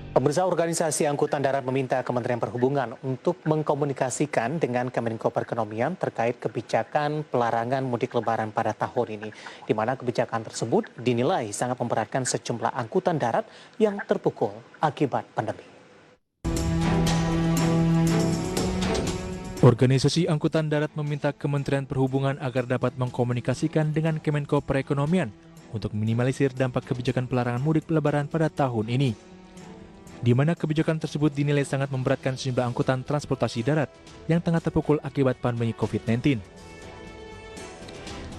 Pemirsa Organisasi Angkutan Darat meminta Kementerian Perhubungan untuk mengkomunikasikan dengan Kemenko Perekonomian terkait kebijakan pelarangan mudik lebaran pada tahun ini, di mana kebijakan tersebut dinilai sangat memberatkan sejumlah angkutan darat yang terpukul akibat pandemi. Organisasi Angkutan Darat meminta Kementerian Perhubungan agar dapat mengkomunikasikan dengan Kemenko Perekonomian untuk minimalisir dampak kebijakan pelarangan mudik lebaran pada tahun ini, di mana kebijakan tersebut dinilai sangat memberatkan sejumlah angkutan transportasi darat yang tengah terpukul akibat pandemi COVID-19.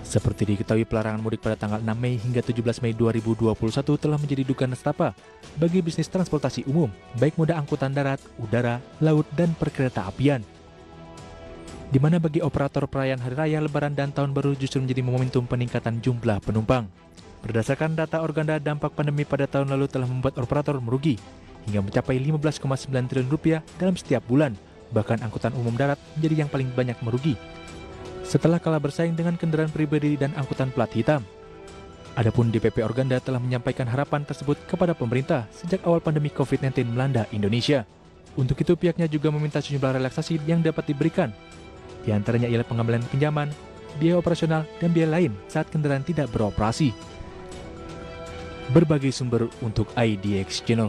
Seperti diketahui, pelarangan mudik pada tanggal 6 Mei hingga 17 Mei 2021 telah menjadi duka nestapa bagi bisnis transportasi umum, baik moda angkutan darat, udara, laut, dan perkereta apian. Di mana bagi operator perayaan Hari Raya, Lebaran, dan Tahun Baru justru menjadi momentum peningkatan jumlah penumpang. Berdasarkan data Organda, dampak pandemi pada tahun lalu telah membuat operator merugi hingga mencapai 15,9 triliun rupiah dalam setiap bulan. Bahkan angkutan umum darat menjadi yang paling banyak merugi setelah kalah bersaing dengan kendaraan pribadi dan angkutan plat hitam. Adapun DPP Organda telah menyampaikan harapan tersebut kepada pemerintah sejak awal pandemi COVID-19 melanda Indonesia. Untuk itu pihaknya juga meminta sejumlah relaksasi yang dapat diberikan. Di antaranya ialah pengambilan pinjaman, biaya operasional, dan biaya lain saat kendaraan tidak beroperasi. Berbagai sumber untuk IDX Channel.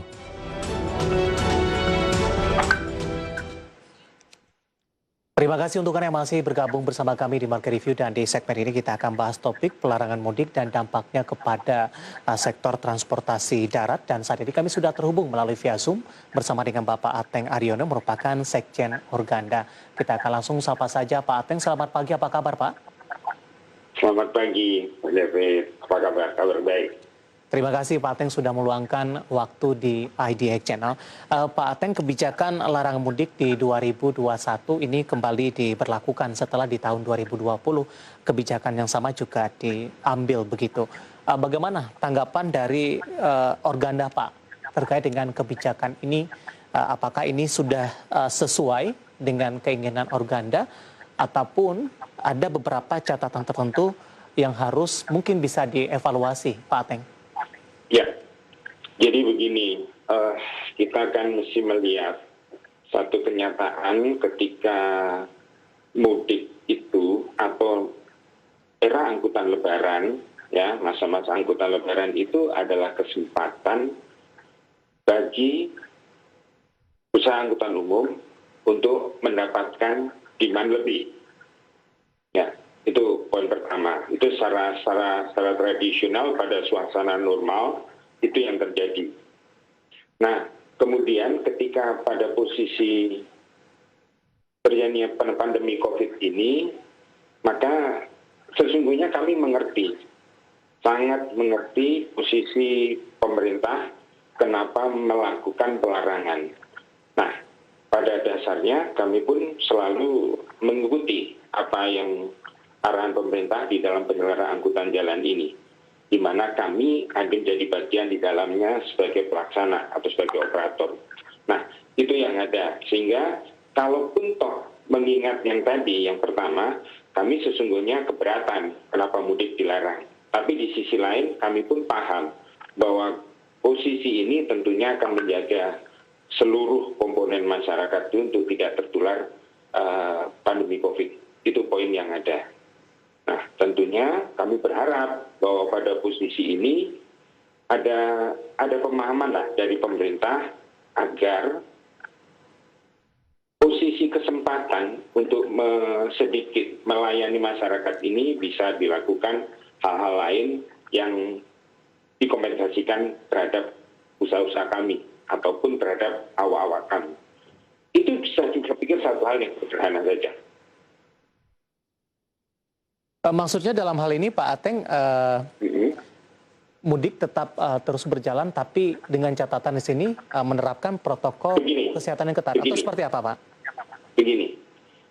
Terima kasih untuk Anda yang masih bergabung bersama kami di Market Review, dan di segmen ini kita akan bahas topik pelarangan mudik dan dampaknya kepada sektor transportasi darat. Dan saat ini kami sudah terhubung melalui via Zoom bersama dengan Bapak Ateng Aryono, merupakan Sekjen Organda. Kita akan langsung sapa saja Pak Ateng. Selamat pagi, apa kabar Pak? Selamat pagi, Pak David. Apa kabar? Kabar baik. Terima kasih Pak Ateng sudah meluangkan waktu di IDX Channel. Pak Ateng, kebijakan larangan mudik di 2021 ini kembali diberlakukan setelah di tahun 2020 kebijakan yang sama juga diambil begitu. Bagaimana tanggapan dari Organda Pak terkait dengan kebijakan ini? Apakah ini sudah sesuai dengan keinginan Organda ataupun ada beberapa catatan tertentu yang harus mungkin bisa dievaluasi, Pak Ateng? Ya, jadi begini, kita kan mesti melihat satu kenyataan ketika mudik itu atau era angkutan lebaran, ya masa-masa angkutan lebaran itu adalah kesempatan bagi usaha angkutan umum untuk mendapatkan demand lebih. Ya. Itu poin pertama. Itu secara tradisional pada suasana normal itu yang terjadi. Nah, kemudian ketika pada posisi terjadinya pandemi COVID ini, maka sesungguhnya kami mengerti, sangat mengerti posisi pemerintah kenapa melakukan pelarangan. Nah, pada dasarnya kami pun selalu mengikuti apa yang arahan pemerintah di dalam penyelenggaraan angkutan jalan ini, di mana kami akan jadi bagian di dalamnya sebagai pelaksana atau sebagai operator. Nah, itu yang ada. Sehingga kalaupun toh mengingat yang tadi, yang pertama, kami sesungguhnya keberatan kenapa mudik dilarang. Tapi di sisi lain kami pun paham bahwa posisi ini tentunya akan menjaga seluruh komponen masyarakat itu untuk tidak tertular pandemi COVID. Itu poin yang ada. Nah, tentunya kami berharap bahwa pada posisi ini ada pemahaman lah dari pemerintah agar posisi kesempatan untuk sedikit melayani masyarakat ini bisa dilakukan hal-hal lain yang dikompensasikan terhadap usaha-usaha kami ataupun terhadap awak-awak kami. Itu bisa juga pikir satu hal yang sederhana saja. Maksudnya dalam hal ini Pak Ateng, mudik tetap terus berjalan, tapi dengan catatan di sini menerapkan protokol kesehatan yang ketat. Atau seperti apa Pak? Begini,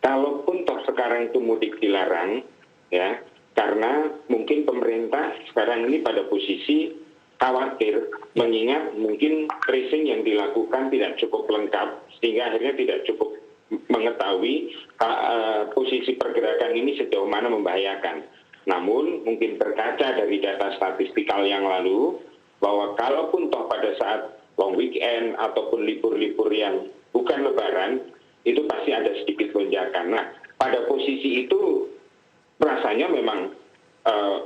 kalaupun toh sekarang itu mudik dilarang, ya, karena mungkin pemerintah sekarang ini pada posisi khawatir, mengingat mungkin tracing yang dilakukan tidak cukup lengkap, sehingga akhirnya tidak cukup mengetahui posisi pergerakan ini sejauh mana membahayakan. Namun mungkin berkaca dari data statistikal yang lalu, bahwa kalaupun toh pada saat long weekend ataupun libur-libur yang bukan lebaran, itu pasti ada sedikit lonjakan. Nah, pada posisi itu rasanya memang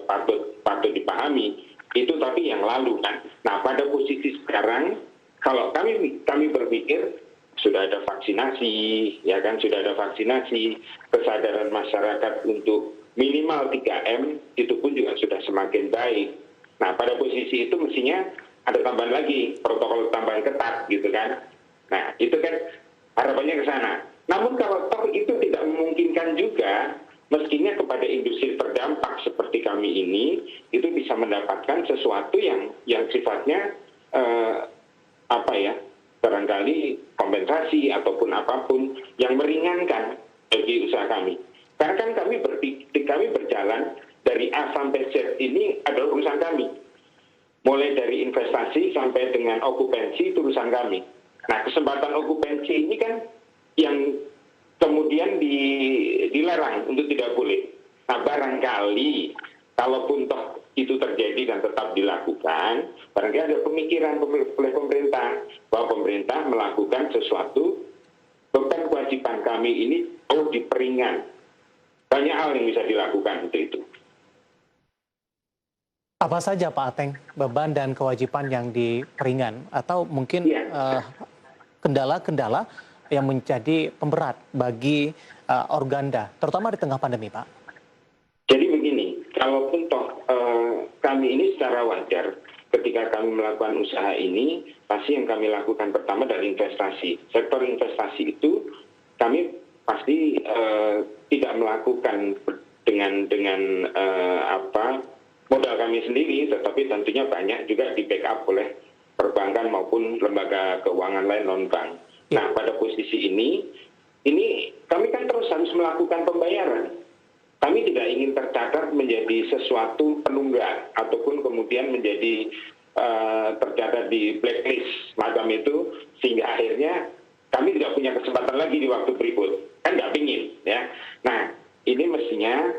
patut dipahami. Itu tapi yang lalu kan. Nah, pada posisi sekarang, kalau kami berpikir sudah ada vaksinasi, ya kan, sudah ada vaksinasi, kesadaran masyarakat untuk minimal 3M itu pun juga sudah semakin baik. Nah, pada posisi itu mestinya ada tambahan lagi, protokol tambahan ketat gitu kan. Nah, itu kan harapannya ke sana. Namun kalau toh itu tidak memungkinkan juga, mestinya kepada industri terdampak seperti kami ini, itu bisa mendapatkan sesuatu yang sifatnya barangkali kompensasi ataupun apapun yang meringankan bagi usaha kami. Karena kan kami berjalan dari A sampai Z ini adalah urusan kami. Mulai dari investasi sampai dengan okupansi itu urusan kami. Nah, kesempatan okupansi ini kan yang kemudian dilarang untuk tidak boleh. Nah, barangkali kalaupun toh itu terjadi dan tetap dilakukan, barangkali ada pemikiran oleh pemerintah bahwa pemerintah melakukan sesuatu, beban kewajiban kami ini diperingan. Banyak hal yang bisa dilakukan untuk itu. Apa saja Pak Ateng beban dan kewajiban yang diperingan atau mungkin kendala-kendala yang menjadi pemberat bagi Organda, terutama di tengah pandemi, Pak? Jadi begini, kalaupun toh kami ini secara wajar ketika kami melakukan usaha ini, pasti yang kami lakukan pertama dari investasi. Sektor investasi itu kami pasti tidak melakukan dengan modal kami sendiri, tetapi tentunya banyak juga di backup oleh perbankan maupun lembaga keuangan lain non-bank. Nah, pada posisi ini kami kan terus harus melakukan pembayaran. Kami tidak ingin tercatat menjadi sesuatu penunggak ataupun kemudian menjadi tercatat di blacklist macam itu, sehingga akhirnya kami tidak punya kesempatan lagi di waktu berikut. Kan nggak pingin, ya. Nah, ini mestinya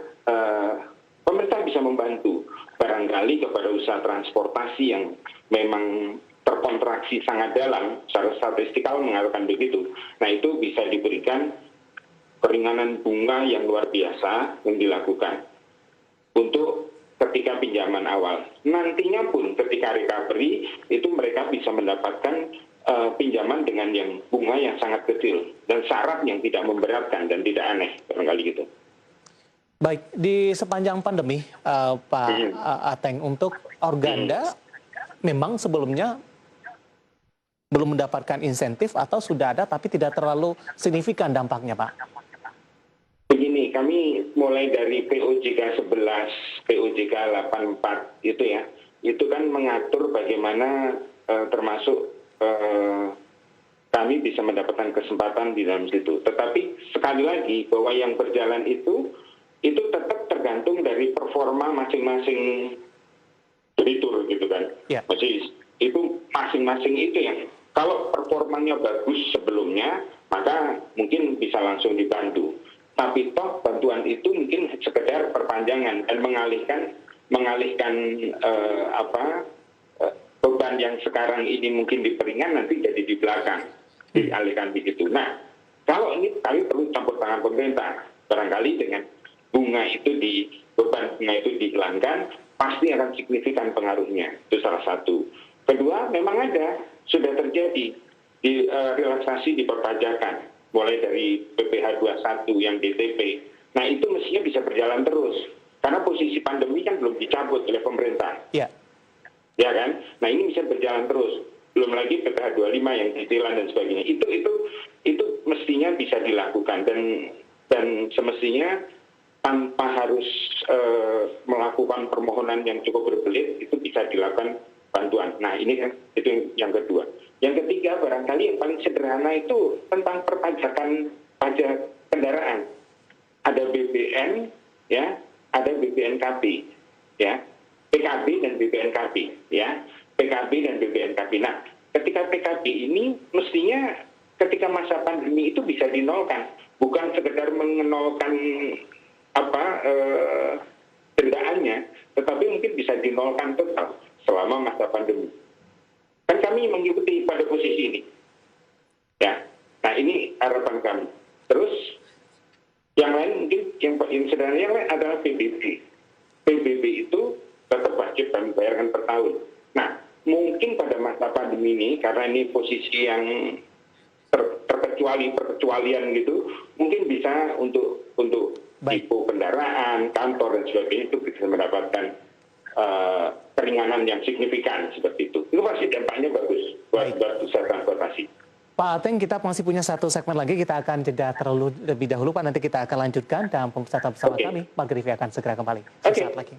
pemerintah bisa membantu barangkali kepada usaha transportasi yang memang terkontraksi sangat dalam, secara statistikal mengatakan begitu. Nah, itu bisa diberikan keringanan bunga yang luar biasa yang dilakukan untuk ketika pinjaman awal. Nantinya pun ketika recovery itu mereka bisa mendapatkan pinjaman dengan yang bunga yang sangat kecil dan syarat yang tidak memberatkan dan tidak aneh, barangkali gitu. Baik, di sepanjang pandemi, Pak Ateng, untuk Organda memang sebelumnya belum mendapatkan insentif atau sudah ada tapi tidak terlalu signifikan dampaknya, Pak? Begini, kami mulai dari POJK 11, POJK 84 itu ya, itu kan mengatur bagaimana termasuk kami bisa mendapatkan kesempatan di dalam situ. Tetapi sekali lagi bahwa yang berjalan itu tetap tergantung dari performa masing-masing kreditur gitu kan. Ya. Masih itu masing-masing itu yang kalau performanya bagus sebelumnya maka mungkin bisa langsung dibantu. Tapi toh bantuan itu mungkin sekedar perpanjangan dan mengalihkan beban yang sekarang ini mungkin diperingan nanti jadi di belakang, dialihkan begitu. Nah, kalau ini kami perlu campur tangan pemerintah, barangkali dengan beban bunga itu dihilangkan, pasti akan signifikan pengaruhnya. Itu salah satu. Kedua, memang sudah terjadi di relaksasi di perpajakan, mulai dari PPh 21 yang DTP. Nah, itu mestinya bisa berjalan terus, karena posisi pandemi kan belum dicabut oleh pemerintah. Ya. Ya kan? Nah, ini bisa berjalan terus. Belum lagi PPh 25 yang cicilan dan sebagainya. Itu mestinya bisa dilakukan dan semestinya tanpa harus melakukan permohonan yang cukup berbelit, itu bisa dilakukan bantuan. Nah, ini kan itu yang kedua. Yang ketiga, barangkali yang paling sederhana itu tentang perpajakan pajak kendaraan. Ada BBN, ya, ada BPNKB, ya, PKB dan BPNKB, ya, PKB dan BPNKB. Nah, ketika PKB ini mestinya ketika masa pandemi itu bisa dinolkan, bukan sekedar mengenolkan dendaannya, tetapi mungkin bisa dinolkan total selama masa pandemi. Kan kami mengikuti pada posisi ini. Ya, nah ini harapan kami. Terus yang lain mungkin yang sederhana yang lain adalah PBB. PBB itu tetap wajib kami bayarkan per tahun. Nah, mungkin pada masa pandemi ini karena ini posisi yang perkecualian gitu, mungkin bisa untuk tipe kendaraan, kantor dan sebagainya itu bisa mendapatkan keringanan yang signifikan seperti itu. Itu pasti dampaknya bagus buat usaha transportasi. Pak Ateng, kita masih punya satu segmen lagi, kita akan jeda terlebih dahulu Pak, nanti kita akan lanjutkan dalam pembicaraan bersama kami. Pak Griffy akan segera kembali sesaat lagi.